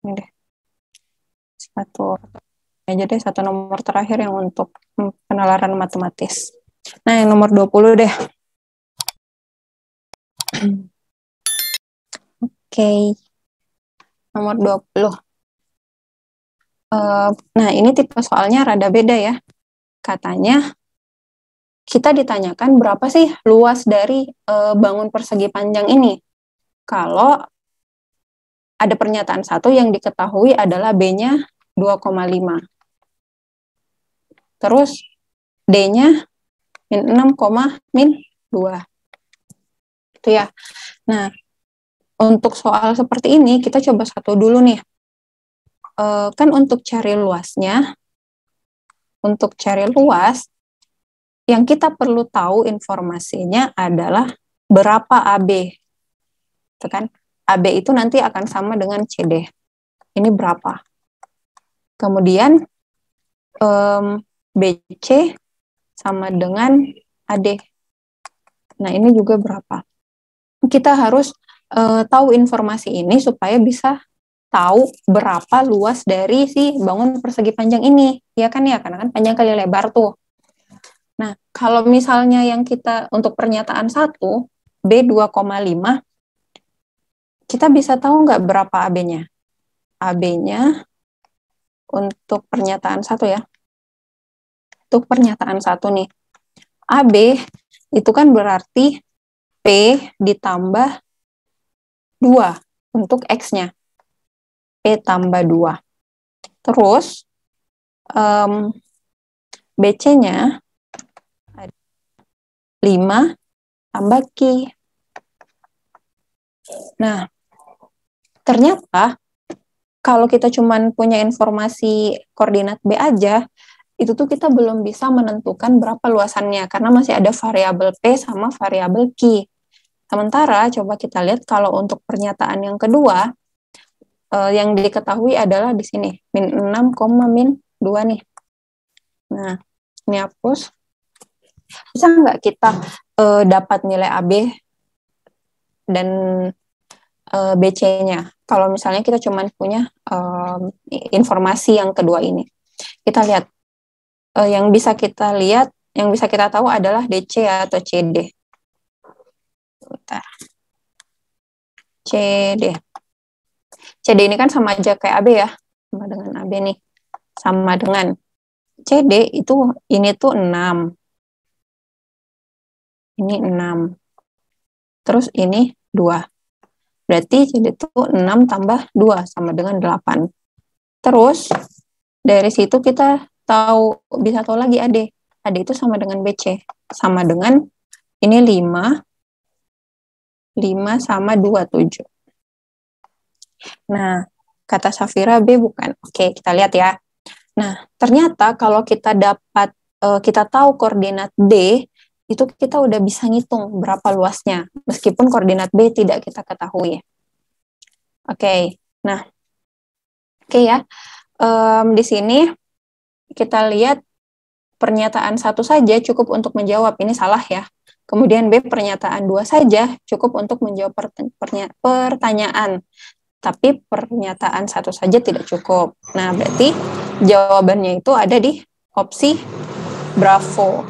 Ini deh, satu. Aja deh, satu nomor terakhir yang untuk penalaran matematis. Nah, yang nomor 20 deh. Oke. Nomor 20. Nah, ini tipe soalnya rada beda ya. Katanya, kita ditanyakan berapa sih luas dari bangun persegi panjang ini. Kalau ada pernyataan satu yang diketahui adalah B-nya 2,5. Terus D-nya min 6, min 2. Itu ya. Nah, untuk soal seperti ini, kita coba satu dulu nih. Kan untuk cari luasnya, yang kita perlu tahu informasinya adalah berapa AB. Itu kan? AB itu nanti akan sama dengan CD. Ini berapa? Kemudian BC sama dengan AD. Nah, ini juga berapa? Kita harus tahu informasi ini supaya bisa tahu berapa luas dari si bangun persegi panjang ini. Ya kan ya, karena kan panjang kali lebar tuh. Nah, kalau misalnya yang kita untuk pernyataan 1, B 2,5, kita bisa tahu nggak berapa AB-nya? AB-nya untuk pernyataan 1 ya. Untuk pernyataan 1 nih. AB itu kan berarti P ditambah 2 untuk X-nya. P tambah 2. Terus, BC-nya 5 tambah Q. Nah, ternyata kalau kita cuma punya informasi koordinat B aja, itu tuh kita belum bisa menentukan berapa luasannya, karena masih ada variabel P sama variabel Q. Sementara, coba kita lihat kalau untuk pernyataan yang kedua, yang diketahui adalah di sini, min 6, min 2 nih. Nah, ini hapus. Bisa nggak kita dapat nilai AB dan BC-nya? Kalau misalnya kita cuma punya informasi yang kedua ini. Kita lihat, yang bisa kita tahu adalah DC atau CD. Bentar. CD. CD ini kan sama aja kayak AB ya. Sama dengan AB nih. Sama dengan CD itu, ini tuh 6. Ini 6. Terus ini 2. Berarti CD itu 6 tambah 2 sama dengan 8. Terus dari situ kita bisa tahu lagi AD. AD itu sama dengan BC. Sama dengan ini 5. 5 sama 2, 7. Nah, kata Safira B bukan. Oke, kita lihat ya. Nah, ternyata kalau kita tahu koordinat D, itu kita udah bisa ngitung berapa luasnya, meskipun koordinat B tidak kita ketahui. Oke, nah, oke ya. Di sini kita lihat pernyataan 1 saja cukup untuk menjawab, ini salah ya. Kemudian B, pernyataan 2 saja cukup untuk menjawab pertanyaan. Tapi pernyataan 1 saja tidak cukup. Nah, berarti jawabannya itu ada di opsi Bravo.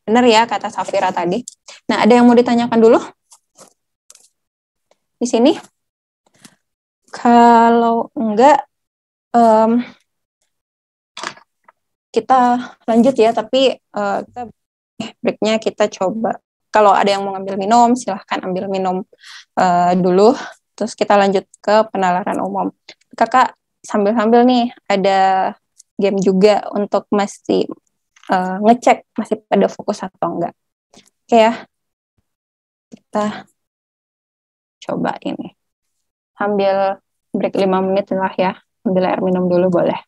Benar ya kata Safira tadi. Nah, ada yang mau ditanyakan dulu? Di sini? Kalau enggak, kita lanjut ya, tapi breaknya kita coba. Kalau ada yang mau ngambil minum, silahkan ambil minum dulu. Terus kita lanjut ke penalaran umum. Kakak sambil-sambil nih ada game juga untuk masih ngecek masih pada fokus atau enggak. Oke ya, kita coba ini. Sambil break 5 menit lah ya. Ambil air minum dulu boleh.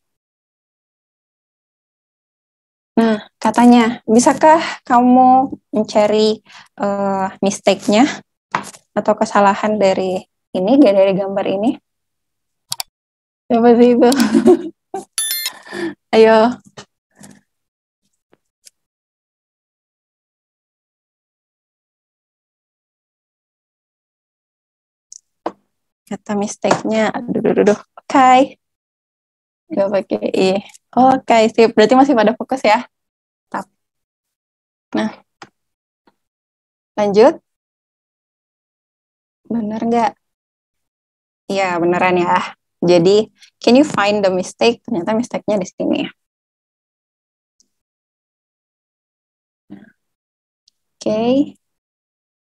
Nah, katanya, bisakah kamu mencari mistake-nya atau kesalahan dari gambar ini? Coba sih itu. Ayo. Kata mistake-nya, aduh. pakai. Nggak pakai I. Oke, sip. Berarti masih pada fokus ya. Nah, lanjut. Bener nggak? Iya, beneran ya. Jadi, can you find the mistake? Ternyata mistake-nya di sini. Oke.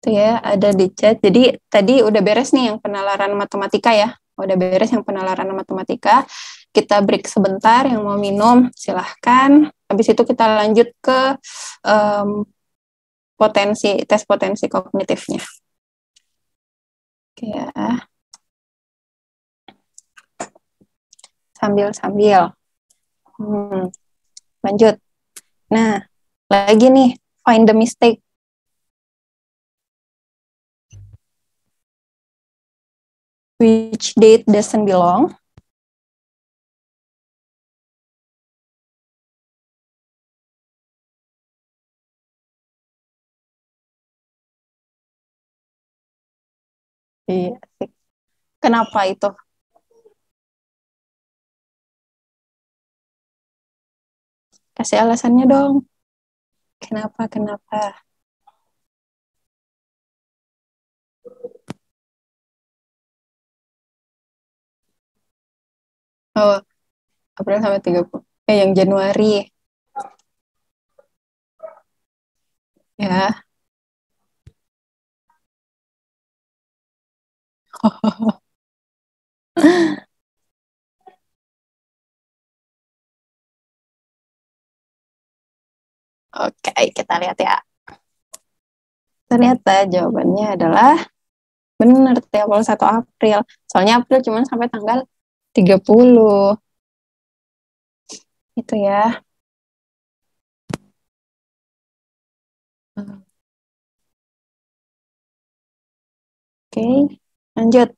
Itu ya, ada di chat. Jadi, tadi udah beres nih yang penalaran matematika ya. Udah beres yang penalaran matematika. Kita break sebentar, yang mau minum, silahkan. Habis itu kita lanjut ke um, tes potensi kognitifnya. Oke ya. Sambil-sambil. Lanjut. Nah, lagi nih, find the mistake. Which date doesn't belong? Iya. Kenapa itu? Kasih alasannya dong. Kenapa? Oh, April sampai 30. Yang Januari. Ya. Oke, kita lihat ya. Ternyata jawabannya adalah benar, 31 April. Soalnya April cuma sampai tanggal 30. Itu ya. Oke, lanjut.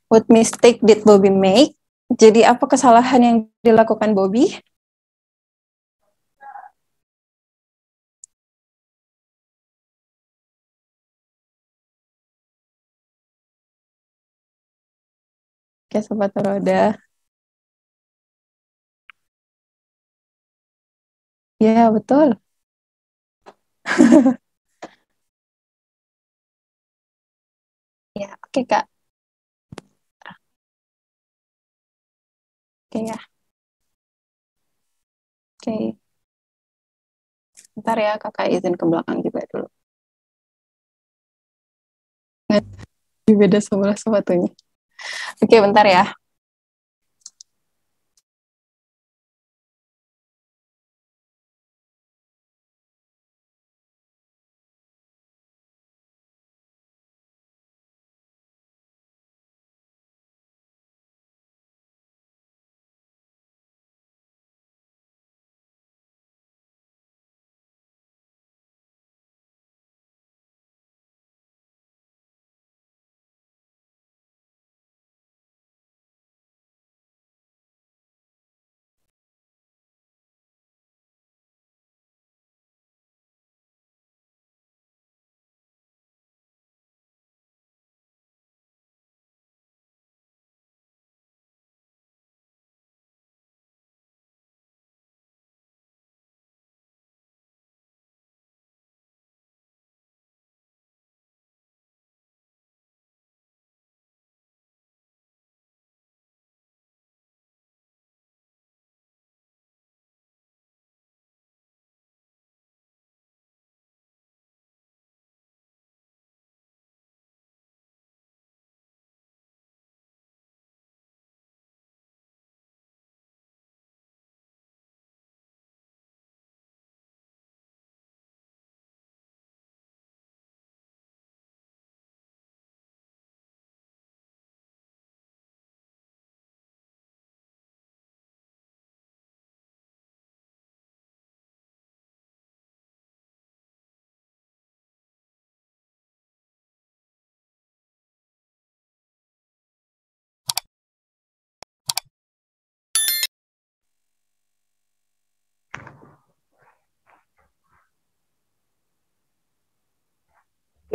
What mistake did Bobby make? Jadi apa kesalahan yang dilakukan Bobby? Oke, sepatu roda. Ya, betul. Ya, oke Kak. Oke ya. Oke. Ntar ya, Kakak izin ke belakang juga dulu. Beda sebelah sepatunya. Oke, bentar ya.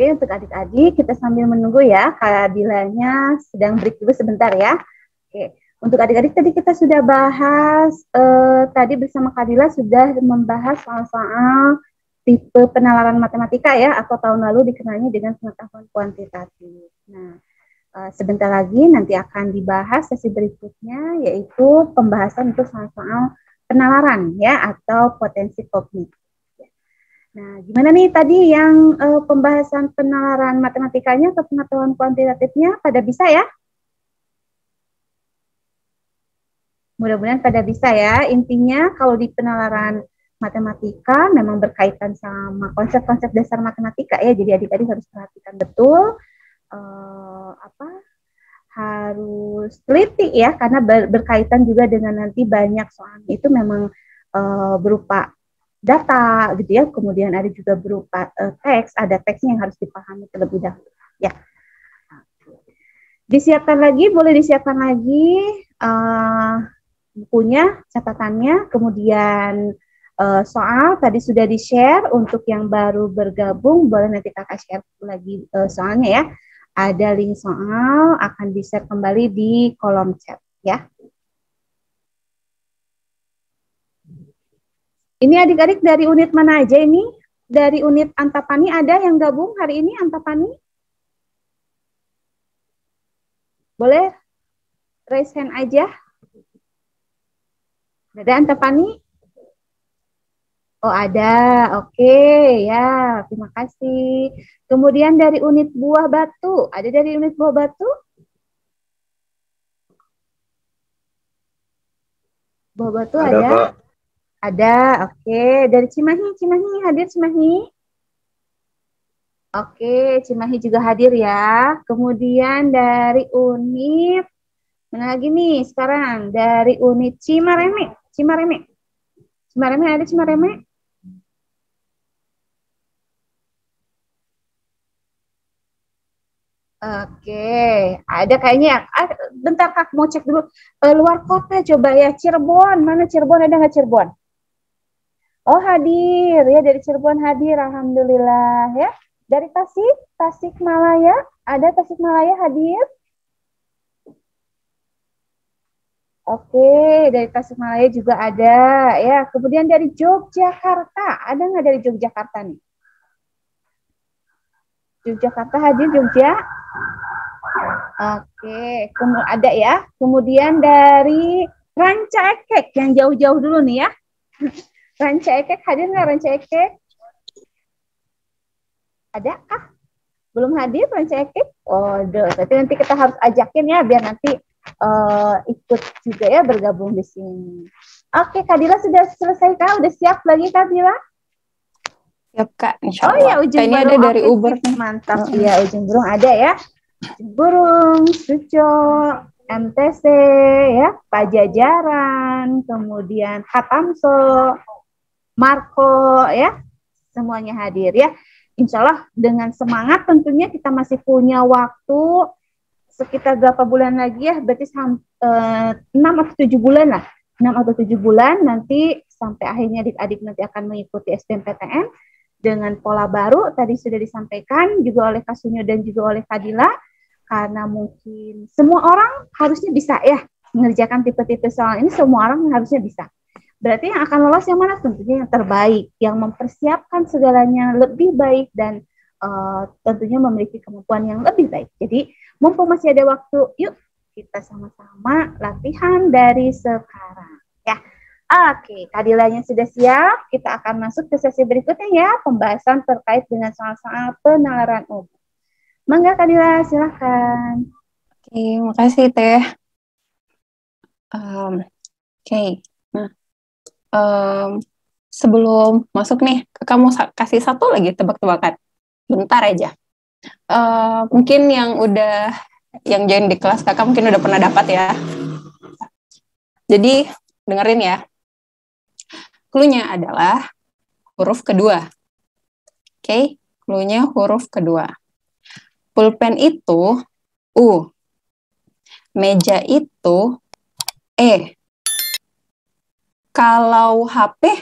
Oke, untuk adik-adik kita sambil menunggu ya, Kak Dilanya sedang break dulu sebentar ya. Oke, untuk adik-adik tadi kita sudah bahas, tadi bersama Kak Dila sudah membahas soal-soal tipe penalaran matematika ya, atau tahun lalu dikenalnya dengan pengetahuan kuantitatif. Nah, sebentar lagi nanti akan dibahas sesi berikutnya, yaitu pembahasan untuk soal-soal penalaran ya, atau potensi kognitif. Nah, gimana nih tadi yang pembahasan penalaran matematikanya atau pengetahuan kuantitatifnya pada bisa ya? Mudah-mudahan pada bisa ya. Intinya kalau di penalaran matematika memang berkaitan sama konsep-konsep dasar matematika ya. Jadi adik-adik harus perhatikan betul harus teliti ya, karena berkaitan juga dengan nanti banyak soal itu memang berupa data gitu ya, kemudian ada juga berupa teks, ada teksnya yang harus dipahami terlebih dahulu ya. Disiapkan lagi, boleh disiapkan lagi bukunya, catatannya, kemudian soal tadi sudah di-share. Untuk yang baru bergabung boleh nanti kakak share lagi soalnya ya. Ada link soal akan di-share kembali di kolom chat ya. Ini adik-adik dari unit mana aja ini? Dari unit Antapani ada yang gabung hari ini Antapani? Boleh raise hand aja. Ada Antapani? Oh ada, oke ya, terima kasih. Kemudian dari unit Buah Batu, ada dari unit Buah Batu? Buah Batu ada? Pak. Ada, oke. Dari Cimahi, Cimahi hadir Cimahi? Oke, Cimahi juga hadir ya. Kemudian dari unit, mana lagi nih sekarang? Dari unit Cimareme, Cimareme. Cimareme ada Cimareme? Oke, ada kayaknya. Bentar Kak, mau cek dulu. Luar kota coba ya, Cirebon. Mana Cirebon, ada nggak Cirebon? Oh hadir, ya dari Cirebon hadir, alhamdulillah ya. Dari Tasikmalaya, ada Tasikmalaya hadir? Oke, dari Tasikmalaya juga ada ya. Kemudian dari Yogyakarta, ada nggak dari Yogyakarta nih? Yogyakarta hadir Jogja? Oke, ada ya. Kemudian dari Ranca Ekek, yang jauh-jauh dulu nih ya. Ranca Ekek hadir nggak Ranca Ekek? Ada? Belum hadir Ranca Ekek? Oh, berarti nanti kita harus ajakin ya, biar nanti ikut juga ya, bergabung di sini. Oke, Kak Dila sudah selesai Kak? Udah siap lagi Kak Dila? Siap Kak, insya Allah. Oh ya, Ujung Burung ada dari Uber. Mantap, iya Ujung Burung ada ya. Ujung Burung, Suco, MTC, ya, Pajajaran, kemudian Hatamso, Marco, ya, semuanya hadir ya. Insya Allah dengan semangat tentunya kita masih punya waktu sekitar berapa bulan lagi ya, berarti 6 atau 7 bulan lah. 6 atau 7 bulan nanti sampai akhirnya adik-adik nanti akan mengikuti SBMPTN dengan pola baru tadi sudah disampaikan juga oleh Kak Sunyo dan juga oleh Kak Dila, karena mungkin semua orang harusnya bisa ya mengerjakan tipe-tipe soal ini, semua orang harusnya bisa. Berarti yang akan lolos yang mana? Tentunya yang terbaik, yang mempersiapkan segalanya lebih baik dan tentunya memiliki kemampuan yang lebih baik. Jadi mumpung masih ada waktu, yuk kita sama-sama latihan dari sekarang ya. Oke, Kak Dilanya sudah siap. Kita akan masuk ke sesi berikutnya ya, pembahasan terkait dengan soal-soal penalaran umum. Mangga Kak Dila, silahkan. Oke, makasih Teh. Oke, nah sebelum masuk nih, kamu kasih satu lagi tebak-tebakan. Bentar aja. Mungkin yang join di kelas kakak mungkin udah pernah dapat ya. Jadi dengerin ya. Clue-nya adalah huruf kedua. Oke, clue-nya huruf kedua. Pulpen itu U. Meja itu E. Kalau HP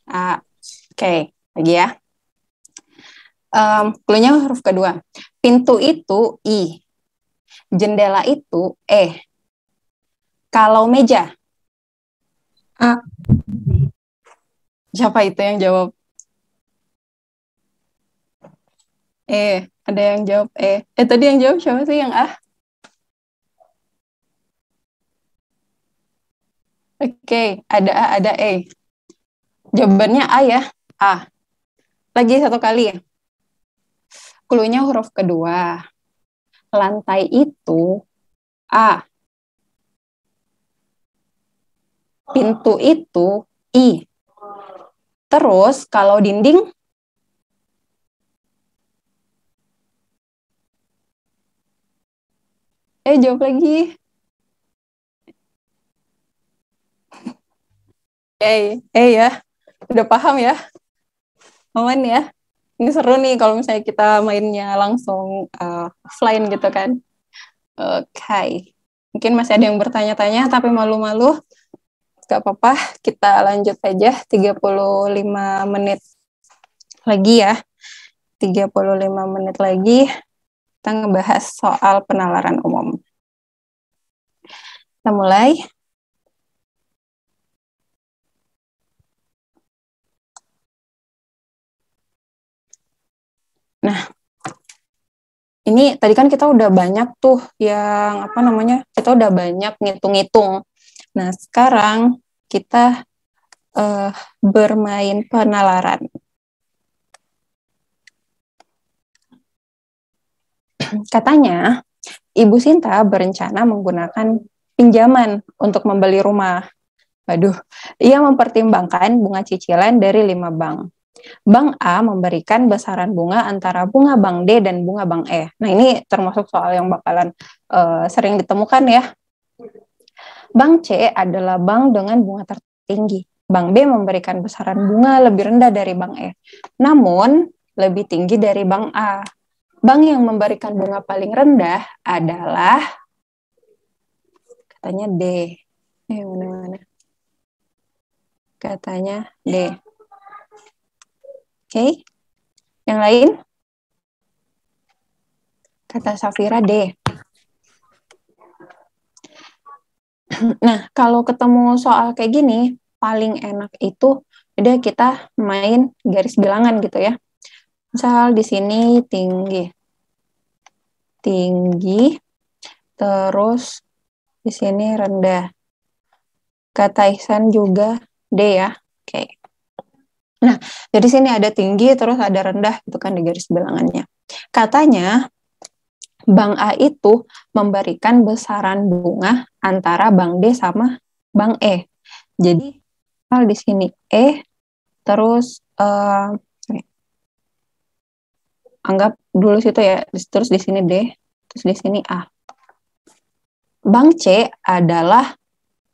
A. lagi ya. Cluenya huruf kedua. Pintu itu I. Jendela itu E. Kalau meja. A. Siapa itu yang jawab? Ada yang jawab E. Tadi yang jawab siapa sih yang A? Oke, ada A, ada E. Jawabannya A ya. A. Lagi satu kali ya. Cluenya huruf kedua. Lantai itu A. Pintu itu I. Terus kalau dinding jawab lagi. Ya. Udah paham ya? Aman ya? Ini seru nih kalau misalnya kita mainnya langsung offline gitu kan. Oke. Mungkin masih ada yang bertanya-tanya tapi malu-malu. Gak apa-apa, kita lanjut aja 35 menit lagi ya. 35 menit lagi kita ngebahas soal penalaran umum. Kita mulai. Nah, ini tadi kan kita udah banyak tuh yang kita udah banyak ngitung-ngitung. Nah, sekarang kita bermain penalaran. Katanya, Ibu Sinta berencana menggunakan pinjaman untuk membeli rumah. Waduh, ia mempertimbangkan bunga cicilan dari 5 bank. Bank A memberikan besaran bunga antara bunga Bank D dan bunga Bank E. Nah, ini termasuk soal yang bakalan sering ditemukan ya. Bank C adalah bank dengan bunga tertinggi. Bank B memberikan besaran bunga lebih rendah dari Bank E, namun lebih tinggi dari Bank A. Bank yang memberikan bunga paling rendah adalah katanya D. Mana? Katanya D. Oke. Yang lain? Kata Safira D. Nah, kalau ketemu soal kayak gini, paling enak itu udah kita main garis bilangan gitu ya. Misal di sini tinggi, terus di sini rendah. Kata Ihsan juga D ya. Oke. Nah, jadi sini ada tinggi, terus ada rendah gitu kan di garis bilangannya. Katanya Bank A itu memberikan besaran bunga antara Bank D sama Bank E. Jadi di sini E, terus anggap dulu situ ya, terus di sini D, terus di sini A. Bank C adalah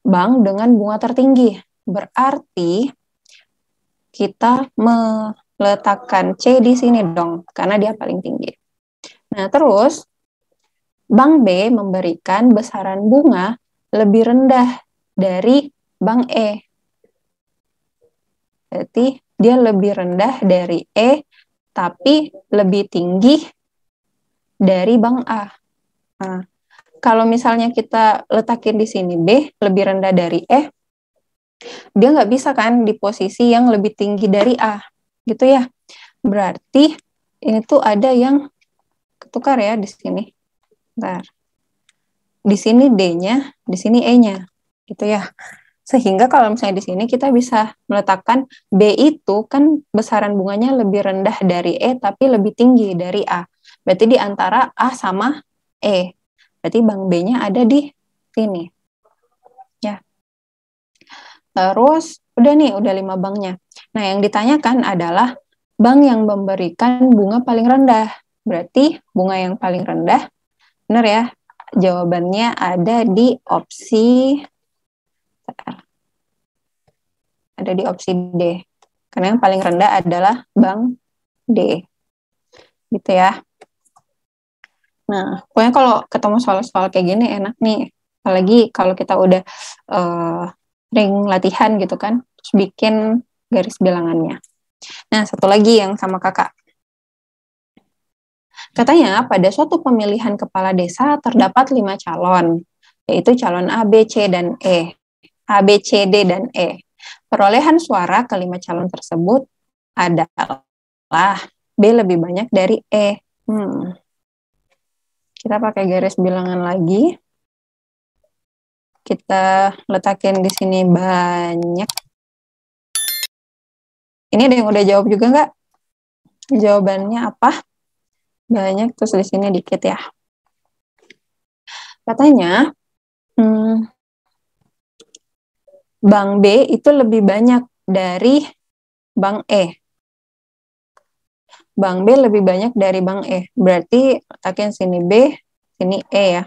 bank dengan bunga tertinggi. Berarti kita meletakkan C di sini dong, karena dia paling tinggi. Nah, terus Bank B memberikan besaran bunga lebih rendah dari Bank E. Berarti dia lebih rendah dari E, tapi lebih tinggi dari Bank A. Nah, kalau misalnya kita letakin di sini B, lebih rendah dari E, dia nggak bisa kan di posisi yang lebih tinggi dari A, gitu ya. Berarti ini tuh ada yang ketukar ya di sini. Bentar. Di sini D-nya, di sini E-nya, gitu ya. Sehingga kalau misalnya di sini kita bisa meletakkan B itu kan besaran bunganya lebih rendah dari E tapi lebih tinggi dari A. Berarti di antara A sama E. Berarti bank B-nya ada di sini. Ya. Terus udah nih, udah 5 banknya. Nah, yang ditanyakan adalah bank yang memberikan bunga paling rendah. Berarti bunga yang paling rendah, benar ya? Jawabannya ada di opsi D. Karena yang paling rendah adalah Bank D. Gitu ya. Nah, pokoknya kalau ketemu soal-soal kayak gini enak nih. Apalagi kalau kita udah sering latihan gitu kan, terus bikin garis bilangannya. Nah, satu lagi yang sama kakak. Katanya pada suatu pemilihan kepala desa terdapat 5 calon, yaitu calon A, B, C, dan E. A, B, C, D, dan E. Perolehan suara kelima calon tersebut adalah B lebih banyak dari E. Kita pakai garis bilangan lagi. Kita letakin di sini banyak. Ini ada yang udah jawab juga nggak? Jawabannya apa? Banyak, terus di sini dikit ya. Katanya, Bank B itu lebih banyak dari Bank E. Bank B lebih banyak dari Bank E. Berarti letakin sini B, sini E ya.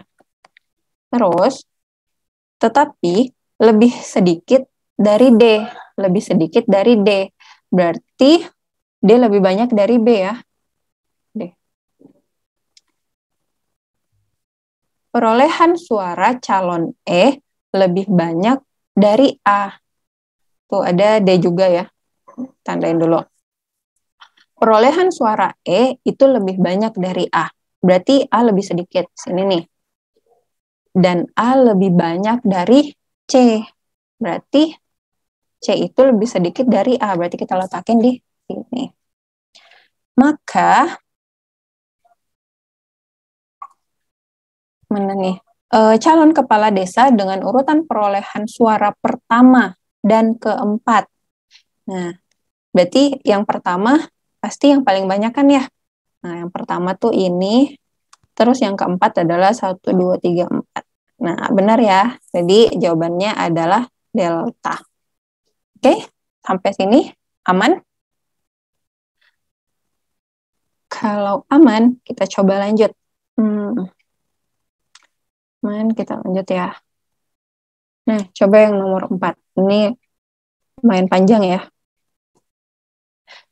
Terus, tetapi lebih sedikit dari D. Lebih sedikit dari D. Berarti D lebih banyak dari B ya. D. Perolehan suara calon E lebih banyak dari A. Tuh ada D juga ya. Tandain dulu. Perolehan suara E itu lebih banyak dari A. Berarti A lebih sedikit. Sini nih. Dan A lebih banyak dari C. Berarti C itu lebih sedikit dari A. Berarti kita letakin di sini. Maka, mana nih? Calon kepala desa dengan urutan perolehan suara pertama dan keempat. Nah, berarti yang pertama pasti yang paling banyak kan ya? Nah, yang pertama tuh ini, terus yang keempat adalah 1, 2, 3, 4. Nah, benar ya. Jadi jawabannya adalah delta. Oke, sampai sini aman? Kalau aman, kita coba lanjut. Aman, kita lanjut ya. Nah, coba yang nomor 4. Ini lumayan panjang ya.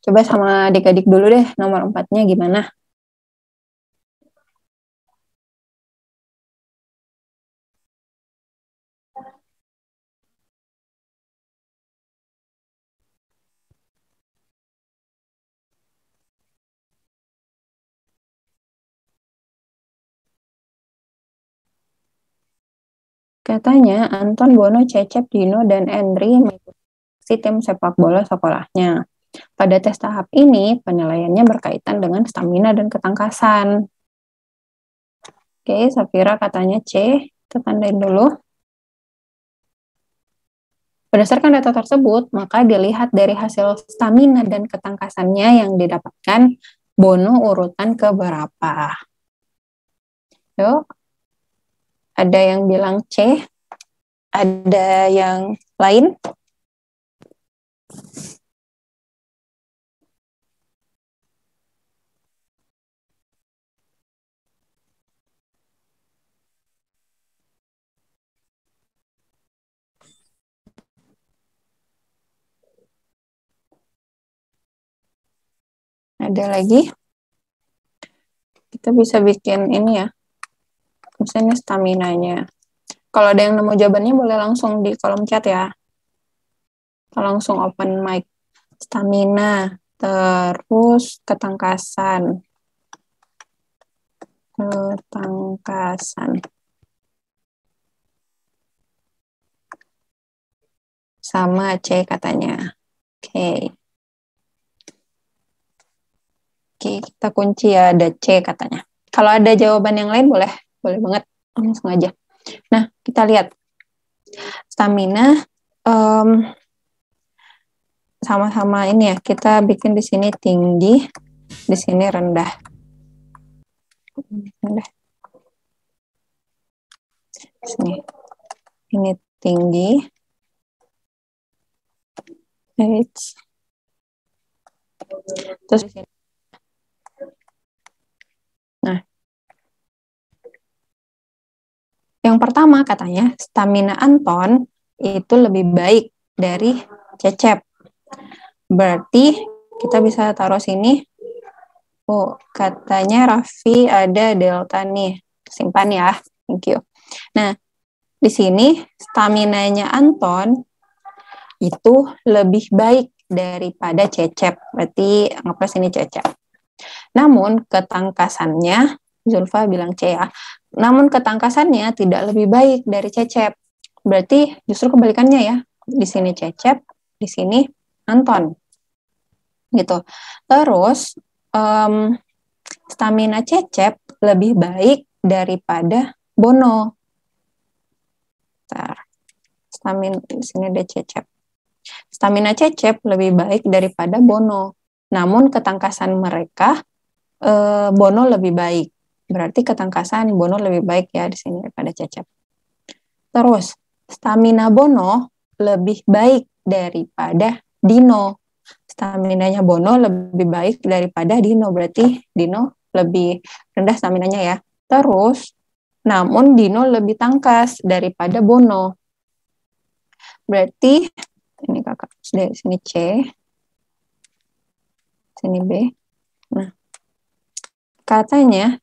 Coba sama adik-adik dulu deh, nomor 4-nya gimana? Katanya Anton, Bono, Cecep, Dino, dan Endri mengikuti tim sepak bola sekolahnya. Pada tes tahap ini, penilaiannya berkaitan dengan stamina dan ketangkasan. Oke, Safira katanya C. Kita tandain dulu. Berdasarkan data tersebut, maka dilihat dari hasil stamina dan ketangkasannya yang didapatkan, Bono urutan keberapa. Yuk, ada yang bilang C, ada yang lain? Ada lagi? Kita bisa bikin ini ya, misalnya stamina-nya. Kalau ada yang nemu jawabannya boleh langsung di kolom chat ya. Langsung open mic. Stamina, terus ketangkasan. Sama C katanya. Oke. Oke, kita kunci ya, ada C katanya. Kalau ada jawaban yang lain boleh banget, langsung aja. Nah, kita lihat. Stamina sama-sama ini ya, kita bikin di sini tinggi, di sini rendah. Sini. Ini tinggi. Terus di sini. Nah, yang pertama katanya stamina Anton itu lebih baik dari Cecep. Berarti kita bisa taruh sini. Oh, katanya Raffi ada delta nih. Simpan ya. Thank you. Nah, di sini stamina-nya Anton itu lebih baik daripada cecep. Berarti anggaplah sini cecep. Namun ketangkasannya, Zulfa bilang C ya, namun ketangkasannya tidak lebih baik dari cecep. Berarti justru kebalikannya ya. Di sini cecep, di sini Anton. Gitu. Terus stamina cecep lebih baik daripada Bono. Stamina di sini ada cecep. Stamina cecep lebih baik daripada Bono. Namun ketangkasan mereka Bono lebih baik. Berarti ketangkasan Bono lebih baik ya di sini daripada cecep. Terus stamina Bono lebih baik daripada Dino. Staminanya Bono lebih baik daripada Dino. Berarti Dino lebih rendah staminanya ya. Terus, namun Dino lebih tangkas daripada Bono. Berarti, ini kakak, sini C, sini B. Nah, katanya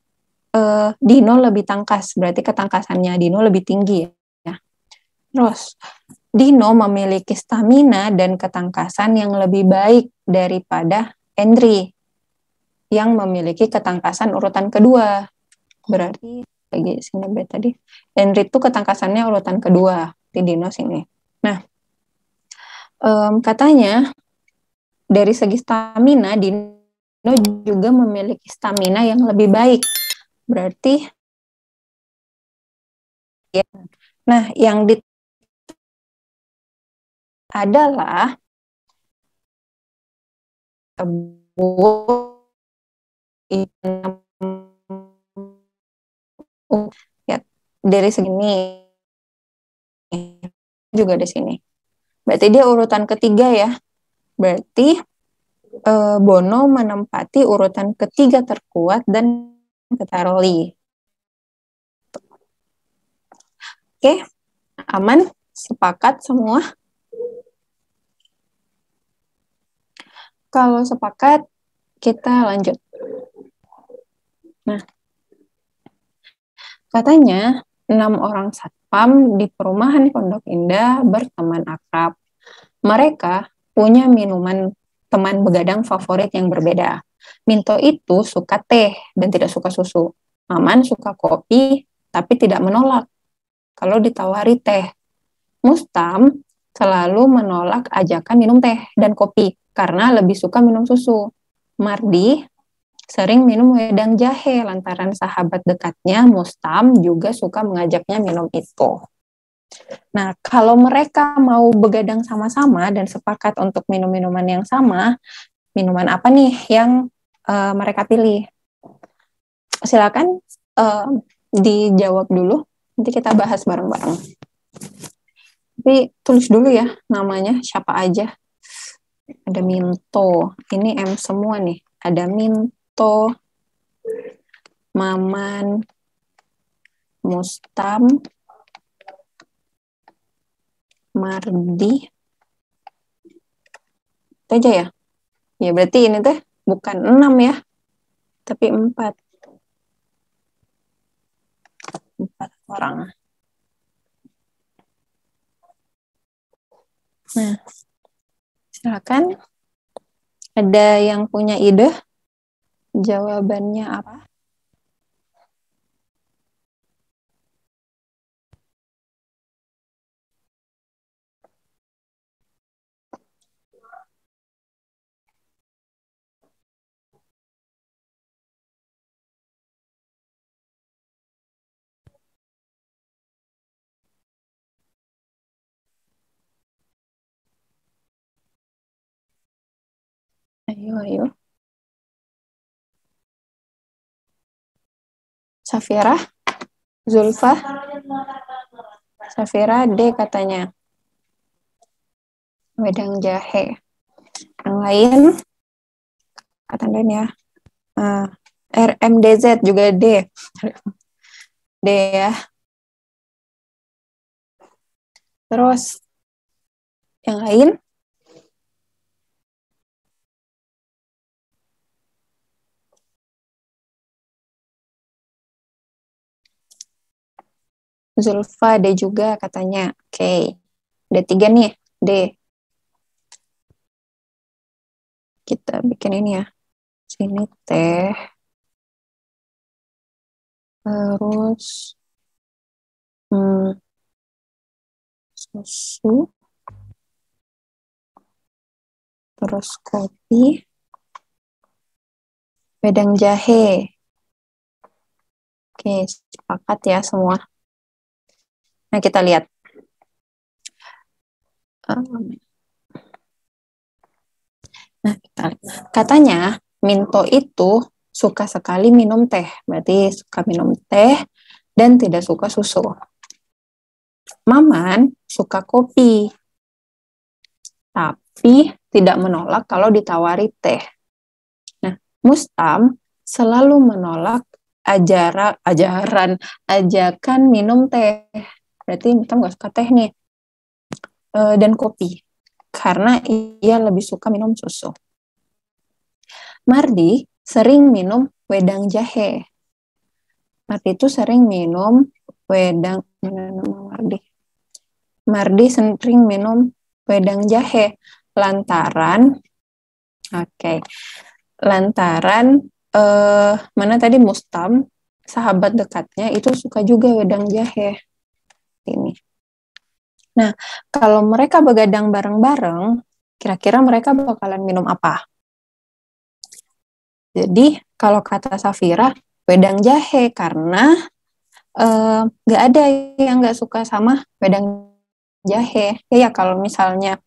Dino lebih tangkas, berarti ketangkasannya Dino lebih tinggi ya. Terus, Dino memiliki stamina dan ketangkasan yang lebih baik daripada Henry yang memiliki ketangkasan urutan kedua. Berarti lagi sini B tadi. Henry itu ketangkasannya urutan kedua di Dino sini. Nah, katanya dari segi stamina Dino juga memiliki stamina yang lebih baik. Berarti ya. Nah, yang adalah ya dari sini juga di sini. Berarti dia urutan ketiga ya. Berarti Bono menempati urutan ketiga terkuat dan ketaroli. Oke, aman, sepakat semua. Kalau sepakat, kita lanjut. Nah, katanya 6 orang satpam di perumahan Pondok Indah berteman akrab. Mereka punya minuman teman begadang favorit yang berbeda. Minto itu suka teh dan tidak suka susu. Maman suka kopi tapi tidak menolak kalau ditawari teh. Mustam selalu menolak ajakan minum teh dan kopi karena lebih suka minum susu. Mardi sering minum wedang jahe lantaran sahabat dekatnya Mustam juga suka mengajaknya minum itu. Nah, kalau mereka mau begadang sama-sama dan sepakat untuk minum minuman yang sama, minuman apa nih yang mereka pilih? Silakan dijawab dulu, nanti kita bahas bareng-bareng. Tapi tulis dulu ya namanya, siapa aja. Ada Minto, ini M semua nih. Ada Minto, Maman, Mustam, Mardi. Itu aja ya? Ya berarti ini teh bukan 6 ya, tapi 4. 4 orang. Nah, silakan. Ada yang punya ide? Jawabannya apa? Ayo, ayo. Safira, Zulfa, Safira D katanya. Wedang jahe. Yang lain, kata lain ya. RMDZ juga D. D ya. Terus, yang lain, Zulfa D juga katanya. Oke. Ada 3 nih, D. kita bikin ini ya. Sini teh. Terus susu. Terus kopi. Wedang jahe. Oke, sepakat ya semua. Nah, kita lihat. Nah, katanya Minto itu suka sekali minum teh. Berarti suka minum teh dan tidak suka susu. Maman suka kopi, tapi tidak menolak kalau ditawari teh. Nah, Mustam selalu menolak ajakan minum teh. Berarti Mustam nggak suka teh nih. Dan kopi. Karena ia lebih suka minum susu. Mardi sering minum wedang jahe. Mardi itu sering minum wedang, Mardi sering minum wedang jahe lantaran mana tadi Mustam sahabat dekatnya itu suka juga wedang jahe ini. Nah, kalau mereka begadang bareng-bareng, kira-kira mereka bakalan minum apa? Jadi kalau kata Safira wedang jahe karena nggak ada yang nggak suka sama wedang jahe. Ya kalau misalnya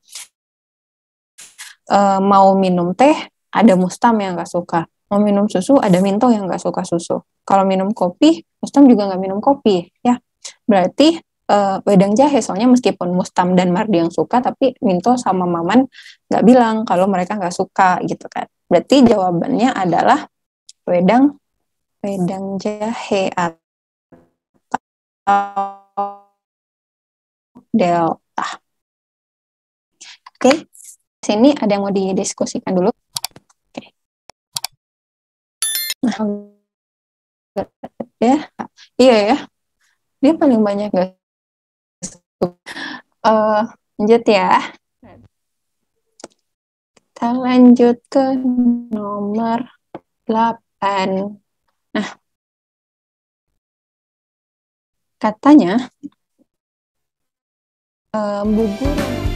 mau minum teh ada Mustam yang nggak suka. Mau minum susu ada Minto yang nggak suka susu. Kalau minum kopi Mustam juga nggak minum kopi ya. Berarti wedang jahe soalnya meskipun Mustam dan Mardi yang suka tapi Minto sama Maman nggak bilang kalau mereka nggak suka gitu kan. Berarti jawabannya adalah wedang jahe atau delta. Oke, sini ada yang mau didiskusikan dulu. Oke. Nah, ya, iya ya, dia paling banyak guys. Lanjut ya. Kita lanjut ke nomor 8. Nah, katanya Bu Guru